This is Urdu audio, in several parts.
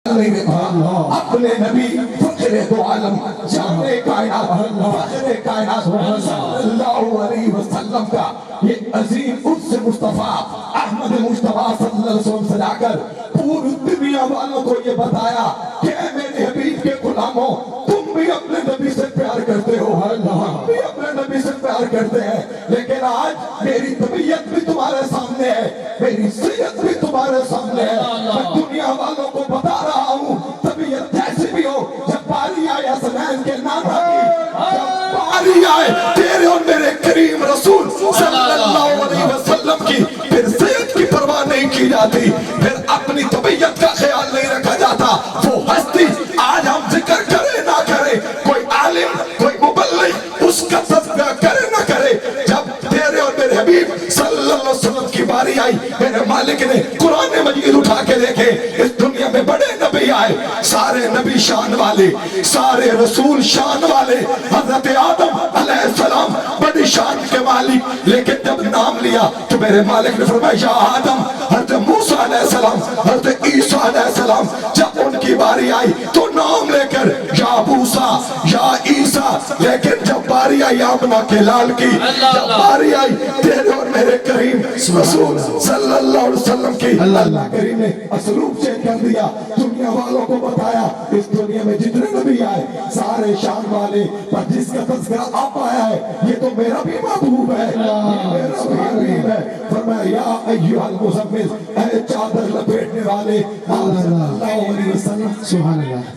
اپنے نبی فخر دو عالم جامع کائنات فخر کائنات صلی اللہ علیہ وسلم کا یہ عظیم عرس مصطفیٰ احمد مصطفیٰ صلی اللہ علیہ وسلم سے جا کر پوری دنیا والوں کو یہ بتایا کہ اے میرے حبیب کے غلاموں تم بھی اپنے نبی سے پیار کرتے ہو، ہم بھی اپنے نبی سے پیار کرتے ہیں، لیکن آج میری طبیعت بھی تمہارے سامنے ہے، میری صحت بھی تمہارے سامنے ہے، میں دنیا والوں کو بتا رہا ہوں طبیعت جیسی بھی ہو، جب باری آئے حسنین کے نانا کی، جب باری آئے تیرے اور میرے کریم رسول صلی اللہ علیہ وسلم کی، پھر صحت کی پرواہ نہیں کی جاتی، پھر اپنی طبیعت کا خیال نہیں رکھا جاتا۔ وہ ہستی آج ہم ذکر کرے نہ کرے، کوئی عالم کوئی مبلغ اس کا تذکرہ کرے نہ کرے، جب تیرے اور میرے حبیب صلی اللہ علیہ وسلم کی باری آئی، میرے مالک نے قرآن مجید اٹھا کے دیکھے، اس دنیا میں بڑے نبی آئے، سارے نبی شان والے، سارے رسول شان والے، حضرت آدم علیہ السلام بڑی شان کے مالک، لیکن جب نام لیا تو میرے مالک نے فرمایا یا آدم، حضرت موسیٰ علیہ السلام، حضرت عیسیٰ علیہ السلام، جب ان کی باری آئی تو نام لے کر یا موسیٰ یا عیسیٰ، لیکن جب باری آئی آمنہ کے لال کی، جب باری آئی تیرے اور میرے کریم رسول صلی اللہ علیہ وسلم کی، اللہ کریم نے اسلوب چینج کر دیا، دنیا والوں کو بتایا اس دنیا میں جتنے نبی آئے سارے شان والے، پر جس کا تذکرہ آپ آیا ہے یہ تو میرا بھی محبوب ہے، میرا بھی حبیب ہے۔ فرمایا یا ایھا المزمل، اے چادر لپیٹنے والے، آپ صلی اللہ علیہ وسلم، سبحان اللہ،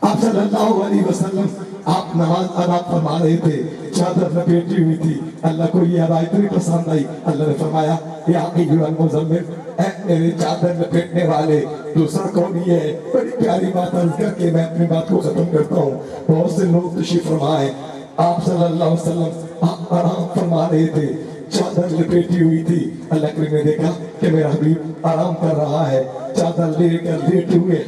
آپ صلی اللہ علیہ وسلم آپ نماز ادا فرما رہے تھے، چادر لپیٹی ہوئی تھی، اللہ کو یہ ادا اتنی پسند آئی، اللہ نے فرمایا یا ایھا المزمل، اے میرے چادر لپیٹنے والے، دوسرا کون یہ ہے؟ بڑی پیاری بات عرض کر کے میں اپنی بات کو ختم کرتا ہوں۔ بہت سے لوگ تشریف فرما ہے، آپ صلی اللہ علیہ وسلم آپ آرام فرما رہے تھے، چادر لپیٹی ہوئی تھی، اللہ کریم نے دیکھا کہ میرا حبیب آرام کر رہا ہے، چادر لے کر لیٹے ہوئے،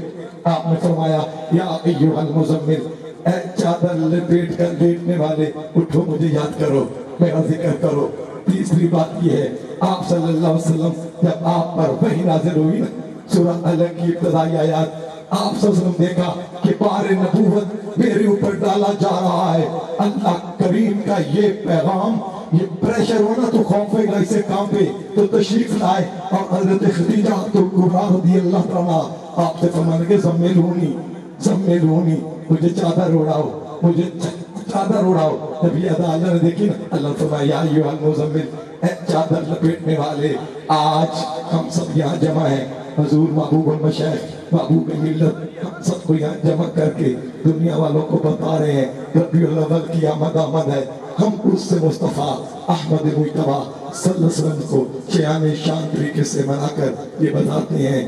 آپ نے فرمایا یا ایھا المزمل، اے چادر لپیٹ کر لیٹنے والے، اٹھو مجھے یاد کرو، میرا ذکر کرو۔ تیسری بات یہ ہے آپ صلی اللہ علیہ وسلم جب آپ پر وحی نازل ہوئی نا، سورہ الگ کی ابتدائی آیات، آپ صلی اللہ علیہ وسلم دیکھا کہ بار نبوت میرے اوپر ڈالا جا رہا ہے، اللہ کریم کا یہ پیغام، یہ پریشر ہونا تو خوف ہے اسے کام پہ تو تشریف لائے، اور حضرت خدیجہ کبریٰ رضی اللہ تعالیٰ آپ سے فرمانے کے زملونی، مجھے چادر اڑاؤ، مجھے چادر اڑاؤ۔ جب یہ ادا اللہ نے دیکھی نا، اللہ فرمایا یا ایھا المزمل، اے چادر لپیٹنے والے، آج ہم سب یہاں جمع ہیں، حضور محبوب المشائخ، محبوب ملت، ہم سب کو یہاں جمع کر کے دنیا والوں کو بتا رہے ہیں ربیع الاول کی آمد ہے، ہم اس سے مصطفیٰ احمد مجتبیٰ صلی اللہ علیہ وسلم کو شیان شان طریقے سے منا کر یہ بتاتے ہیں۔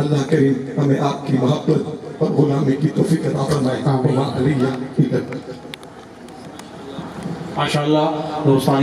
اللہ کریم ہمیں آپ کی محبت اور غلامی کی توفیق عطا فرمائے۔ وما علیہ الا البلاغ۔ ماشاءاللہ دوستان